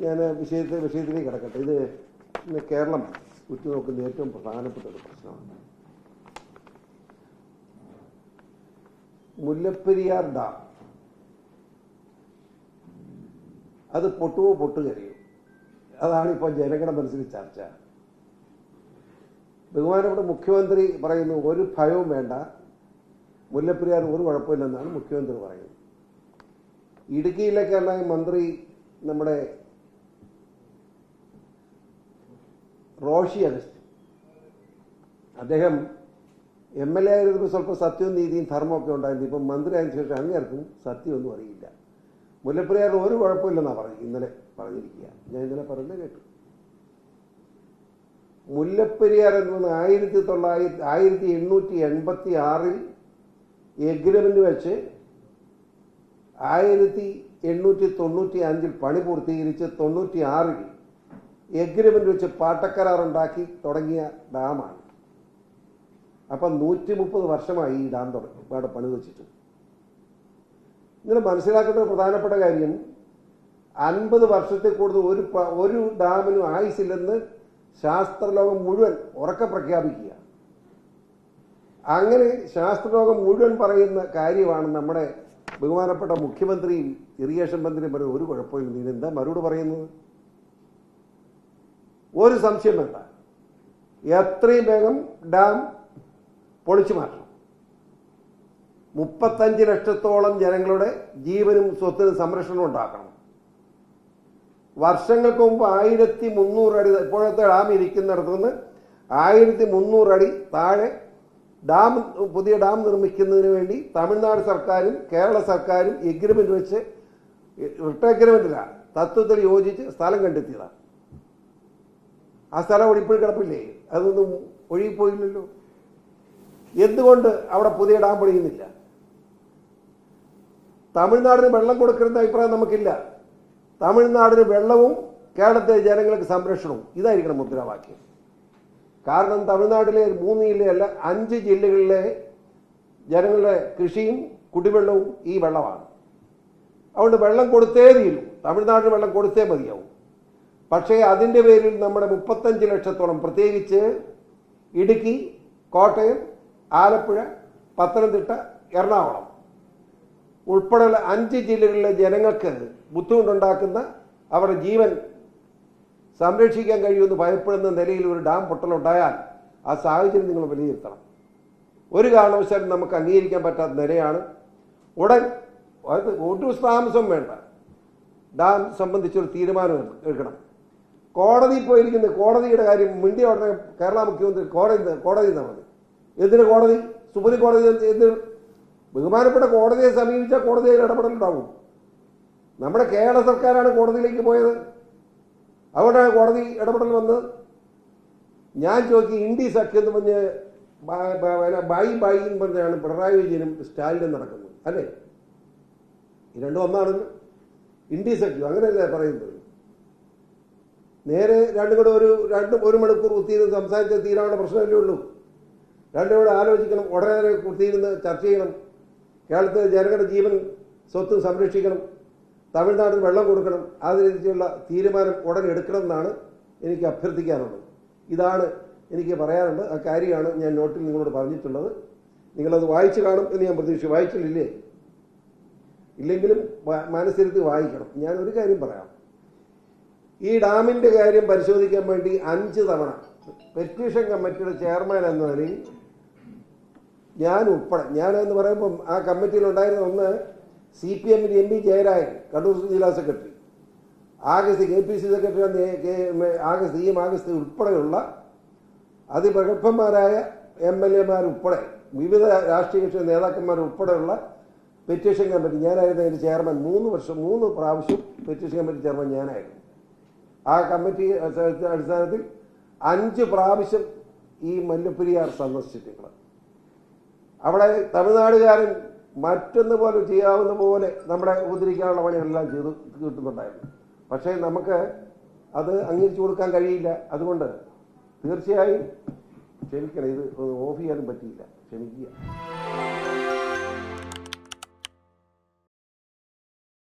ഞാൻ വിഷയത്തിലേക്ക് കിടക്കട്ടെ. ഇത് ഇന്ന് കേരളം ഉറ്റുനോക്കുന്ന ഏറ്റവും പ്രധാനപ്പെട്ട ഒരു പ്രശ്നമാണ്. മുല്ലപ്പെരിയാർ ഡാം അത് പൊട്ടുവോ പൊട്ടുകരയോ, അതാണിപ്പോൾ ജനങ്ങളുടെ മനസ്സിൽ ചർച്ച. ബഹുമാനപ്പെട്ട മുഖ്യമന്ത്രി പറയുന്നു ഒരു ഭയവും വേണ്ട, മുല്ലപ്പെരിയാർ ഒരു കുഴപ്പമില്ലെന്നാണ് മുഖ്യമന്ത്രി പറയുന്നത്. ഇടുക്കിയിലേക്കുള്ള മന്ത്രി നമ്മുടെ റോഷി അഗസ്റ്റിൻ, അദ്ദേഹം MLA ആയിരുന്നപ്പോൾ സ്വല്പം സത്യവും നീതിയും ധർമ്മമൊക്കെ ഉണ്ടായിരുന്നു. ഇപ്പം മന്ത്രി ആയതിനു ശേഷം അങ്ങേർക്കും സത്യമൊന്നും അറിയില്ല. മുല്ലപ്പെരിയാർ ഒരു കുഴപ്പമില്ലെന്നാണ് ഇന്നലെ പറഞ്ഞിരിക്കുക. ഞാൻ ഇന്നലെ പറയുന്നത് കേട്ടു. മുല്ലപ്പെരിയാർ എന്ന് പറഞ്ഞാൽ 1886 എഗ്രിമെന്റ് വെച്ച് 1895 പണി പൂർത്തീകരിച്ച് 96 എഗ്രിമെന്റ് വെച്ച് പാട്ടക്കരാറുണ്ടാക്കി തുടങ്ങിയ ഡാമാണ്. അപ്പം 130 വർഷമായി ഈ ഡാം ഇവിടെ പണി വെച്ചിട്ട്. നിങ്ങൾ മനസ്സിലാക്കേണ്ട ഒരു പ്രധാനപ്പെട്ട കാര്യം, 50 വർഷത്തിൽ കൂടുതൽ ഒരു ഡാമിനും ആയുസില്ലെന്ന് ശാസ്ത്രലോകം മുഴുവൻ ഉറക്കെ പ്രഖ്യാപിക്കുക. അങ്ങനെ ശാസ്ത്രലോകം മുഴുവൻ പറയുന്ന കാര്യമാണ് നമ്മുടെ ബഹുമാനപ്പെട്ട മുഖ്യമന്ത്രിയും ഇറിഗേഷൻ മന്ത്രിയും പറയുന്നത് ഒരു കുഴപ്പമില്ല. നീ എന്താ മറുപടി പറയുന്നത്? ഒരു സംശയം വേണ്ട, എത്രയും വേഗം ഡാം പൊളിച്ചു മാറ്റണം. 35 ലക്ഷത്തോളം ജനങ്ങളുടെ ജീവനും സ്വത്തിനും സംരക്ഷണം ഉണ്ടാക്കണം. വർഷങ്ങൾക്ക് മുമ്പ് 1300 അടി, ഇപ്പോഴത്തെ ഡാം ഇരിക്കുന്നിടത്തു നിന്ന് 1300 അടി താഴെ പുതിയ ഡാം നിർമ്മിക്കുന്നതിന് വേണ്ടി തമിഴ്നാട് സർക്കാരും കേരള സർക്കാരും എഗ്രിമെന്റ് വെച്ച്, എഗ്രിമെന്റിലാണ് തത്വത്തിൽ യോജിച്ച് സ്ഥലം കണ്ടെത്തിയതാണ്. ആ സ്ഥലം അവിടെ ഇപ്പോഴും കിടപ്പില്ലേ? അതൊന്നും ഒഴുകിപ്പോയില്ലല്ലോ. എന്തുകൊണ്ട് അവിടെ പുതിയ ഡാം പണിയുന്നില്ല? തമിഴ്നാടിന് വെള്ളം കൊടുക്കുന്ന അഭിപ്രായം നമുക്കില്ല. തമിഴ്നാടിന് വെള്ളവും കേരളത്തിലെ ജനങ്ങൾക്ക് സംരക്ഷണവും, ഇതായിരിക്കണം മുദ്രാവാക്യം. കാരണം തമിഴ്നാട്ടിലെ 3 ജില്ലയല്ല 5 ജില്ലകളിലെ ജനങ്ങളുടെ കൃഷിയും കുടിവെള്ളവും ഈ വെള്ളമാണ്. അതുകൊണ്ട് വെള്ളം കൊടുത്തേ തീരും, തമിഴ്നാടിന് വെള്ളം കൊടുത്തേ മതിയാവും. പക്ഷേ അതിൻ്റെ പേരിൽ നമ്മുടെ 35 ലക്ഷത്തോളം, പ്രത്യേകിച്ച് ഇടുക്കി, കോട്ടയം, ആലപ്പുഴ, പത്തനംതിട്ട, എറണാകുളം ഉൾപ്പെടെയുള്ള 5 ജില്ലകളിലെ ജനങ്ങൾക്ക് ബുദ്ധിമുട്ടുണ്ടാക്കുന്ന, അവരുടെ ജീവൻ സംരക്ഷിക്കാൻ കഴിയുമെന്ന് ഭയപ്പെടുന്ന നിലയിൽ ഒരു ഡാം പൊട്ടലുണ്ടായാൽ ആ സാഹചര്യം നിങ്ങൾ വിലയിരുത്തണം. ഒരു കാരണവശാലും നമുക്ക് അംഗീകരിക്കാൻ പറ്റാത്ത നിലയാണ്. ഉടൻ ഒരു താമസം വേണ്ട, ഡാം സംബന്ധിച്ചൊരു തീരുമാനം എടുക്കണം. കോടതിയിൽ പോയിരിക്കുന്ന കോടതിയുടെ കാര്യം മിണ്ടിയ ഉടനെ കേരള മുഖ്യമന്ത്രി കോടതി നടന്നു. എന്തിന് കോടതി? സുപ്രീം കോടതി എന്തിന്? ബഹുമാനപ്പെട്ട കോടതിയെ സമീപിച്ചാൽ കോടതിയിൽ ഇടപെടലുണ്ടാവും. നമ്മുടെ കേരള സർക്കാരാണ് കോടതിയിലേക്ക് പോയത്, അതുകൊണ്ടാണ് കോടതി ഇടപെടൽ വന്നത്. ഞാൻ ചോദിക്കും, ഇൻഡി സഖ്യം എന്ന് പറഞ്ഞ് ബായി എന്ന് പറഞ്ഞാണ് പിണറായി വിജയനും സ്റ്റാലിനും നടക്കുന്നത്, അല്ലേ? ഈ രണ്ടും ഒന്നാണല്ലോ. ഇൻഡി സഖ്യം അങ്ങനെയല്ലേ പറയുന്നത്? നേരെ രണ്ടും കൂടെ ഒരു മണിക്കൂർ കുത്തിയിരുന്ന് സംസാരിച്ചാൽ തീരാനുള്ള പ്രശ്നമല്ലേ ഉള്ളൂ. രണ്ടും കൂടെ ആലോചിക്കണം, ഉടനെ കുത്തിയിരുന്ന് ചർച്ച ചെയ്യണം. കേരളത്തിലെ ജനങ്ങളുടെ ജീവൻ സ്വത്തും സംരക്ഷിക്കണം, തമിഴ്നാടിന് വെള്ളം കൊടുക്കണം, അതിനനുസരിച്ചുള്ള തീരുമാനം ഉടൻ എടുക്കണം എന്നാണ് എനിക്ക് അഭ്യർത്ഥിക്കാനുള്ളത്. ഇതാണ് എനിക്ക് പറയാനുള്ളത്. ആ കാര്യമാണ് ഞാൻ നോട്ടിൽ നിങ്ങളോട് പറഞ്ഞിട്ടുള്ളത്. നിങ്ങളത് വായിച്ചു കാണും എന്ന് ഞാൻ പ്രതീക്ഷിച്ചു. വായിച്ചില്ലേ? ഇല്ലെങ്കിലും മനസ്സിരുത്തി വായിക്കണം. ഞാൻ ഒരു കാര്യം പറയാം. ഈ ഡാമിൻ്റെ കാര്യം പരിശോധിക്കാൻ വേണ്ടി 5 തവണ പെറ്റീഷൻ കമ്മിറ്റിയുടെ ചെയർമാൻ എന്ന നിലയിൽ ഞാൻ ഉൾപ്പെടെ, ഞാനെന്ന് പറയുമ്പം ആ കമ്മിറ്റിയിലുണ്ടായിരുന്ന ഒന്ന് CPM-ന്റെ MP ജയരാജൻ, കണ്ണൂർ ജില്ലാ secretary, August KPC secretary August ഉൾപ്പെടെയുള്ള അതിപ്രഗത്ഭന്മാരായ MLA-മാർ ഉൾപ്പെടെ വിവിധ രാഷ്ട്രീയ കക്ഷി നേതാക്കന്മാർ ഉൾപ്പെടെയുള്ള പെറ്റീഷൻ കമ്മിറ്റി, ഞാനായിരുന്നു അതിൻ്റെ ചെയർമാൻ. 3 പ്രാവശ്യം പെറ്റീഷൻ കമ്മിറ്റി ചെയർമാൻ ഞാനായിരുന്നു. ആ കമ്മിറ്റി അടിസ്ഥാനത്തിൽ 5 പ്രാവശ്യം ഈ മുല്ലപ്പെരിയാർ സന്ദർശിച്ചിട്ടുണ്ട്. അവിടെ തമിഴ്നാടുകാരൻ മറ്റൊന്ന് പോലെ ചെയ്യാവുന്ന പോലെ നമ്മുടെ ഉപദ്രവിക്കാനുള്ള പണികളെല്ലാം ചെയ്ത് കിട്ടുന്നുണ്ടായിരുന്നു. പക്ഷേ നമുക്ക് അത് അംഗീകരിച്ചു കൊടുക്കാൻ കഴിയില്ല. അതുകൊണ്ട് തീർച്ചയായും ക്ഷമിക്കണം, ഇത് ഓഫ് ചെയ്യാനും പറ്റിയില്ല, ക്ഷമിക്കുക.